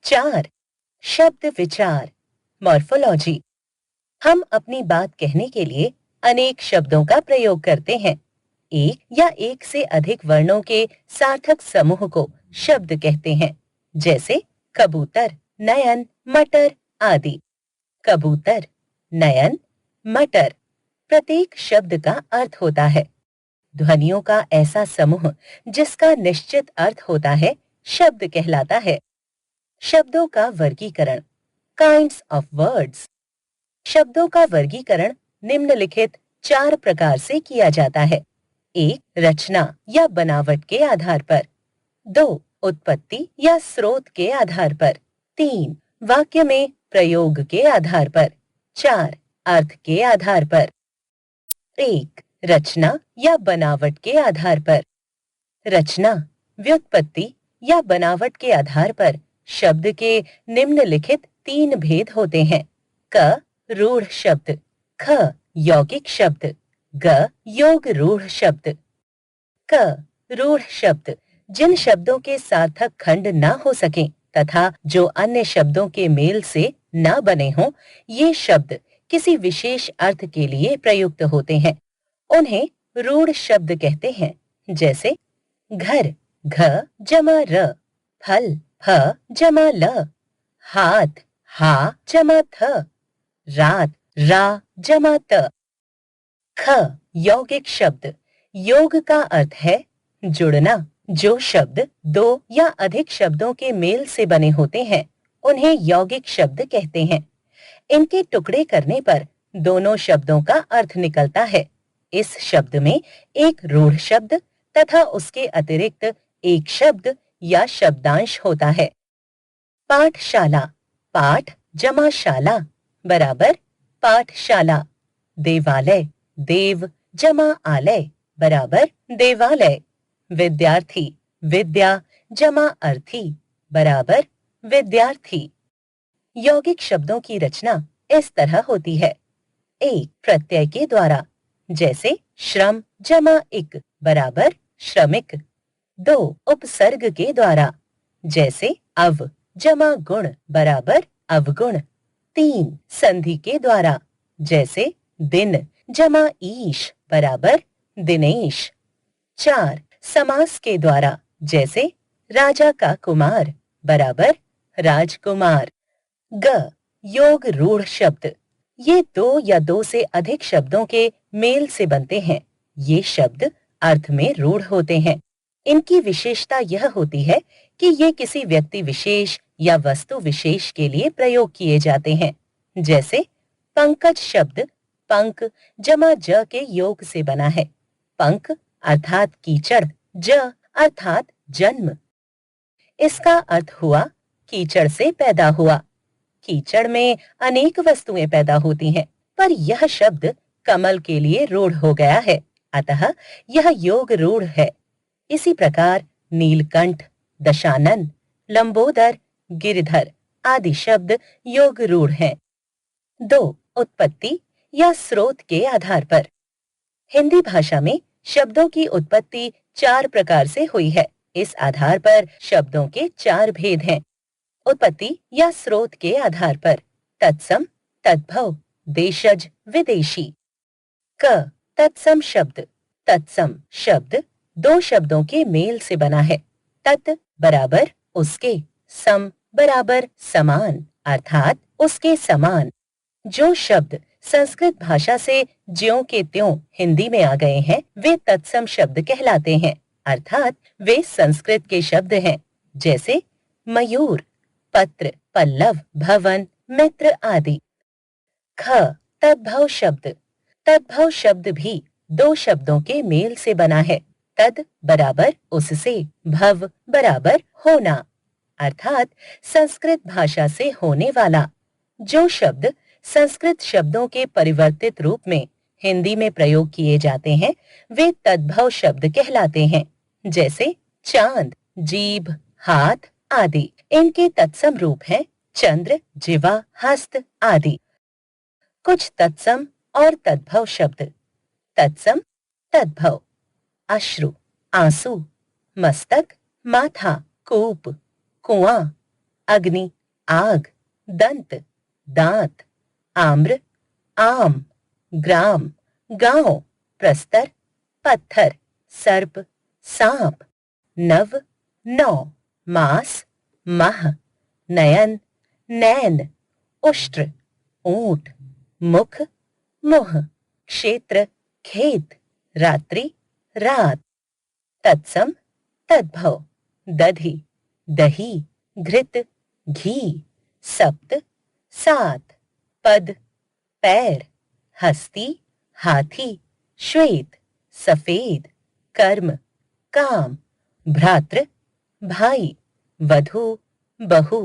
4. शब्द विचार, मॉर्फोलॉजी। हम अपनी बात कहने के लिए अनेक शब्दों का प्रयोग करते हैं। एक या एक से अधिक वर्णों के सार्थक समूह को शब्द कहते हैं, जैसे कबूतर, नयन, मटर आदि। कबूतर, नयन, मटर। प्रत्येक शब्द का अर्थ होता है। ध्वनियों का ऐसा समूह जिसका निश्चित अर्थ होता है, शब्द कहलाता है। शब्दों का वर्गीकरण, काइंड्स ऑफ वर्ड्स। शब्दों का वर्गीकरण निम्नलिखित 4 प्रकार से किया जाता है। 1. रचना या बनावट के आधार पर। 2. उत्पत्ति या स्रोत के आधार पर। 3. वाक्य में प्रयोग के आधार पर। 4. अर्थ के आधार पर। 1. रचना या बनावट के आधार पर। रचना, व्युत्पत्ति या बनावट के आधार पर शब्द के निम्नलिखित 3 भेद होते हैं। क रूढ़ शब्द, ख यौगिक शब्द, ग योग रूढ़ शब्द। क रूढ़ शब्द जिन शब्दों के सार्थक खंड न हो सकें तथा जो अन्य शब्दों के मेल से न बने हों, ये शब्द किसी विशेष अर्थ के लिए प्रयुक्त होते हैं। उन्हें रूढ़ शब्द कहते हैं, जैसे घर, घ जमा र, फल, फ जमा ल, हाथ, हा जमा थ, रात, रा जमा त। ख यौगिक शब्द, योग का अर्थ है जुड़ना। जो शब्द 2 या अधिक शब्दों के मेल से बने होते हैं, उन्हें यौगिक शब्द कहते हैं। इनके टुकड़े करने पर दोनों शब्दों का अर्थ निकलता है। इस शब्द में एक रूढ़ शब्द तथा उसके अतिरिक्त एक शब्द या शब्दांश होता है। पाठशाला, पाठ जमा शाला बराबर पाठशाला। देवालय, देव जमा आलय बराबर देवालय। विद्यार्थी, विद्या जमा अर्थी बराबर विद्यार्थी। यौगिक शब्दों की रचना इस तरह होती है। 1. प्रत्यय के द्वारा, जैसे श्रम जमा इक बराबर श्रमिक। 2. उपसर्ग के द्वारा, जैसे अव जमा गुण बराबर अवगुण। 3. संधि के द्वारा, जैसे दिन जमा ईश बराबर दिनेश। 4. समास के द्वारा, जैसे राजा का कुमार बराबर राजकुमार। ग योग रूढ़ शब्द, ये 2 या 2 से अधिक शब्दों के मेल से बनते हैं। ये शब्द अर्थ में रूढ़ होते हैं। इनकी विशेषता यह होती है कि ये किसी व्यक्ति विशेष या वस्तु विशेष के लिए प्रयोग किए जाते हैं। जैसे पंकज शब्द पंक जमा ज के योग से बना है। पंक अर्थात कीचड़, ज अर्थात जन्म। इसका अर्थ हुआ कीचड़ से पैदा हुआ। कीचड़ में अनेक वस्तुएं पैदा होती हैं, पर यह शब्द कमल के लिए रूढ़ हो गया है, अतः यह योग रूढ़ है। इसी प्रकार नीलकंठ, दशानन, लंबोदर, गिरधर आदि शब्द योग रूढ़ हैं। 2. उत्पत्ति या स्रोत के आधार पर। हिंदी भाषा में शब्दों की उत्पत्ति 4 प्रकार से हुई है। इस आधार पर शब्दों के 4 भेद हैं। उत्पत्ति या स्रोत के आधार पर तत्सम, तद्भव, देशज, विदेशी। क तत्सम शब्द, तत्सम शब्द 2 शब्दों के मेल से बना है। तत् बराबर उसके, सम बराबर समान अर्थात उसके समान। जो शब्द संस्कृत भाषा से ज्यों के त्यों हिंदी में आ गए हैं, वे तत्सम शब्द कहलाते हैं, अर्थात वे संस्कृत के शब्द हैं, जैसे मयूर, पत्र, पल्लव, भवन, मित्र आदि। ख तद्भव शब्द, तद्भव शब्द भी 2 शब्दों के मेल से बना है। तद बराबर उससे, भव बराबर होना, अर्थात संस्कृत भाषा से होने वाला। जो शब्द संस्कृत शब्दों के परिवर्तित रूप में हिंदी में प्रयोग किए जाते हैं, वे तद्भव शब्द कहलाते हैं, जैसे चांद, जीभ, हाथ आदि। इनके तत्सम रूप हैं चंद्र, जिवा, हस्त आदि। कुछ तत्सम और तद्भव शब्द। तत्सम, तद्भव, अश्रु, आंसू, मस्तक, माथा, कूप, कुआं, अग्नि, आग, दंत, दांत, आम्र, आम, ग्राम, गांव, प्रस्तर, पत्थर, सर्प, सांप, नव, नौ, मास, माह, नयन, नैन, उष्ट्र, ऊंट, मुख, मुह, क्षेत्र, खेत, रात्रि, रात, तत्सम, तद्भव, दधि, दही, घृत, घी, सप्त, सात, पद, पैर, हस्ती, हाथी, श्वेत, सफेद, कर्म, काम, भ्रातृ, भाई, वधू, बहू,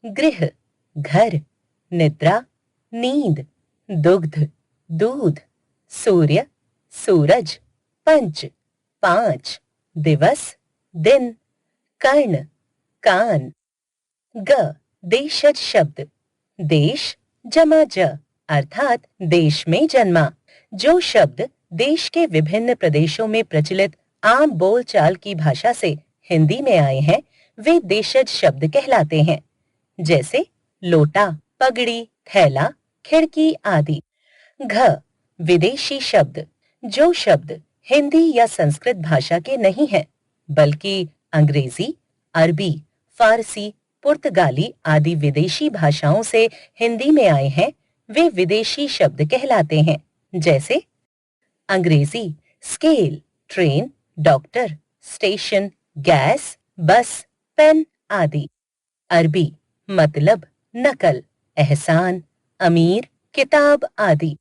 गृह, घर, निद्रा, नींद, दुग्ध, दूध, सूर्य, सूरज, पंच, पांच, दिवस, दिन, कर्ण, कान। ग, देशज शब्द। देश जमा ज अर्थात देश में जन्मा। जो शब्द देश के विभिन्न प्रदेशों में प्रचलित आम बोलचाल की भाषा से हिंदी में आए हैं, वे देशज शब्द कहलाते हैं। जैसे लोटा, पगड़ी, थैला, खिड़की आदि। घ, विदेशी शब्द। जो शब्द हिंदी या संस्कृत भाषा के नहीं हैं, बल्कि अंग्रेजी, अरबी, फारसी, पुर्तगाली आदि विदेशी भाषाओं से हिंदी में आए हैं, वे विदेशी शब्द कहलाते हैं। जैसे अंग्रेजी scale, train, doctor, station, gas, बस, पेन आदि। अरबी मतलब, नकल, एहसान, अमीर, किताब आदि।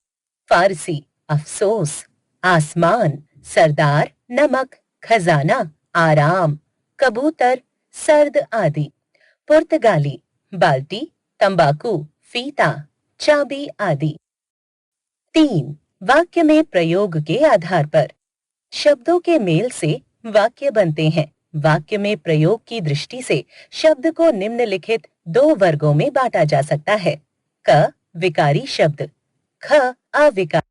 फारसी अफसोस, आसमान, सरदार, नमक, खजाना, आराम, कबूतर, सर्द आदि। पुर्तगाली बाल्टी, तंबाकू, फीता, चाबी आदि। 3, वाक्य में प्रयोग के आधार पर। शब्दों के मेल से वाक्य बनते हैं। वाक्य में प्रयोग की दृष्टि से शब्द को निम्नलिखित 2 वर्गों में बांटा जा सकता है। क, विकारी शब्द, ख, अविकारी।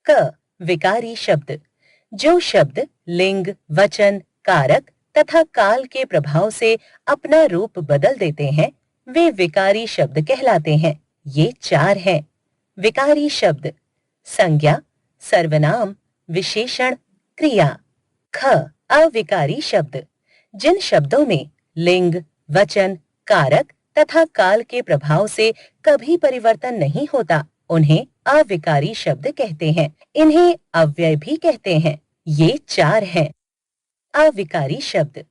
क, विकारी शब्द। जो शब्द लिंग, वचन, कारक तथा काल के प्रभाव से अपना रूप बदल देते हैं, वे विकारी शब्द कहलाते हैं। ये 4 हैं। विकारी शब्द: संज्ञा, सर्वनाम, विशेषण, क्रिया। ख, अविकारी शब्द। जिन शब्दों में लिंग, वचन, कारक तथा काल के प्रभाव से कभी परिवर्तन नहीं होता, उन्हें अविकारी शब्द कहते हैं। इन्हें अव्यय भी कहते हैं। ये 4 हैं। अविकारी शब्द: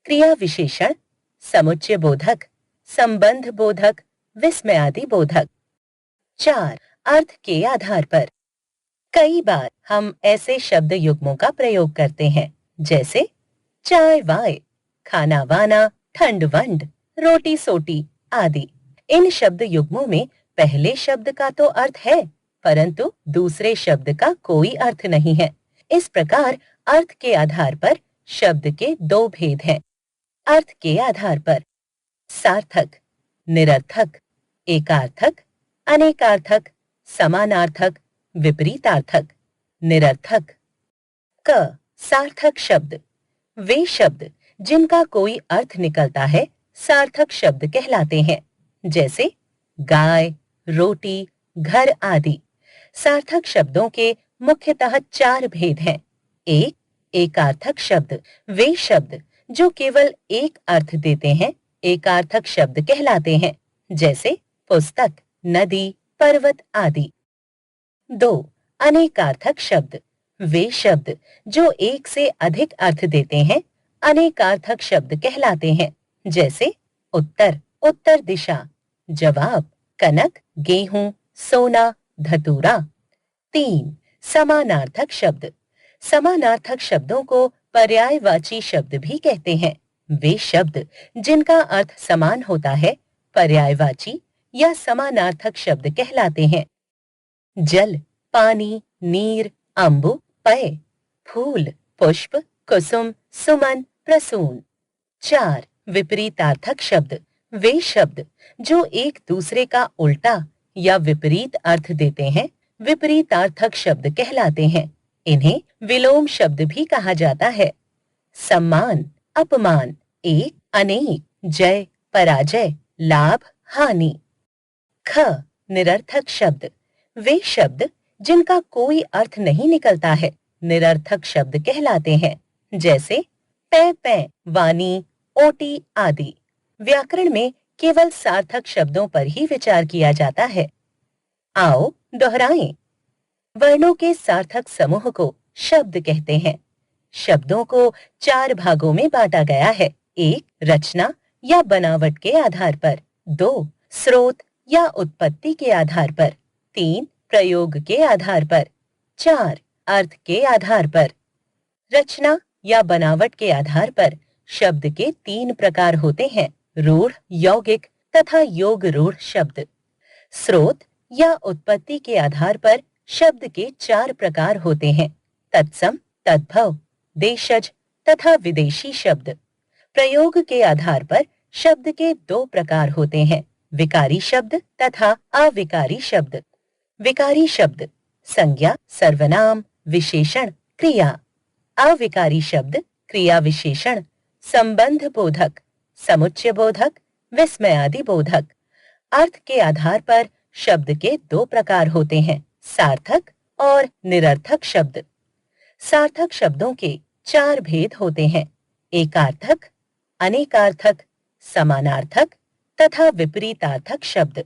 क्रिया विशेषण, समुच्चय बोधक, संबंध बोधक, विस्मयादि बोधक। 4, अर्थ के आधार पर। कई बार हम ऐसे शब्द युग्मों का प्रयोग करते हैं जैसे चाय वाय, खाना वाना, ठंड वंड, रोटी सोटी आदि। इन शब्द युग्मों में पहले शब्द का तो अर्थ है, परंतु दूसरे शब्द का कोई अर्थ नहीं है। इस प्रकार अर्थ के आधार पर शब्द के दो भेद हैं। अर्थ के आधार पर सार्थक, निरर्थक, एकार्थक, अनेकार्थक, समानार्थक, विपरीतार्थक। निरर्थक। क सार्थक शब्द वे शब्द जिनका कोई अर्थ निकलता है सार्थक शब्द कहलाते हैं, जैसे गाय, रोटी, घर आदि। सार्थक शब्दों के मुख्यतः चार भेद हैं। एक, एकार्थक शब्द वे शब्द जो केवल एक अर्थ देते हैं एकार्थक शब्द कहलाते हैं, जैसे पुस्तक, नदी, पर्वत आदि। दो, अनेकार्थक शब्द वे शब्द जो एक से अधिक अर्थ देते हैं अनेकार्थक शब्द कहलाते हैं, जैसे उत्तर, उत्तर दिशा, जवाब, कनक, गेहूं, सोना, धतूरा। तीन, समानार्थक शब्द समानार्थक शब्दों को पर्यायवाची शब्द भी कहते हैं। वे शब्द जिनका अर्थ समान होता है पर्यायवाची या समानार्थक शब्द कहलाते हैं। जल, पानी, नीर, अंबु, पय, फूल, पुष्प, कुसुम, सुमन, प्रसून। चार, विपरीतार्थक शब्द वे शब्द जो एक दूसरे का उल्टा या विपरीत अर्थ देते हैं विपरीतार्थक शब्द कहलाते हैं। इन्हें विलोम शब्द भी कहा जाता है। सम्मान, अपमान, एक, अनेक, जय, पराजय, लाभ, हानि। ख, निरर्थक शब्द वे शब्द जिनका कोई अर्थ नहीं निकलता है निरर्थक शब्द कहलाते हैं, जैसे पै पै, वानी, ओटी आदि। व्याकरण में केवल सार्थक शब्दों पर ही विचार किया जाता है। आओ दोहराएं। वर्णों के सार्थक समूह को शब्द कहते हैं। शब्दों को चार भागों में बांटा गया है। एक, रचना या बनावट के आधार पर। दो, स्रोत या उत्पत्ति के आधार पर। तीन, प्रयोग के आधार पर। चार, अर्थ के आधार पर। रचना या बनावट के आधार पर शब्द के तीन प्रकार होते हैं, रूढ़, यौगिक तथा योग रूढ़ शब्द। स्रोत या उत्पत्ति के आधार पर शब्द के चार प्रकार होते हैं, तत्सम, तद्भव, देशज तथा विदेशी शब्द। प्रयोग के आधार पर शब्द के दो प्रकार होते हैं, विकारी शब्द तथा अविकारी शब्द। विकारी शब्द संज्ञा, सर्वनाम, विशेषण, क्रिया। अविकारी शब्द क्रिया विशेषण, संबंध बोधक, समुच्चय बोधक, विस्मयादि बोधक। अर्थ के आधार पर शब्द के दो प्रकार होते हैं, सार्थक और निरर्थक शब्द। सार्थक शब्दों के चार भेद होते हैं, एकार्थक, अनेकार्थक, समानार्थक तथा विपरीतार्थक शब्द।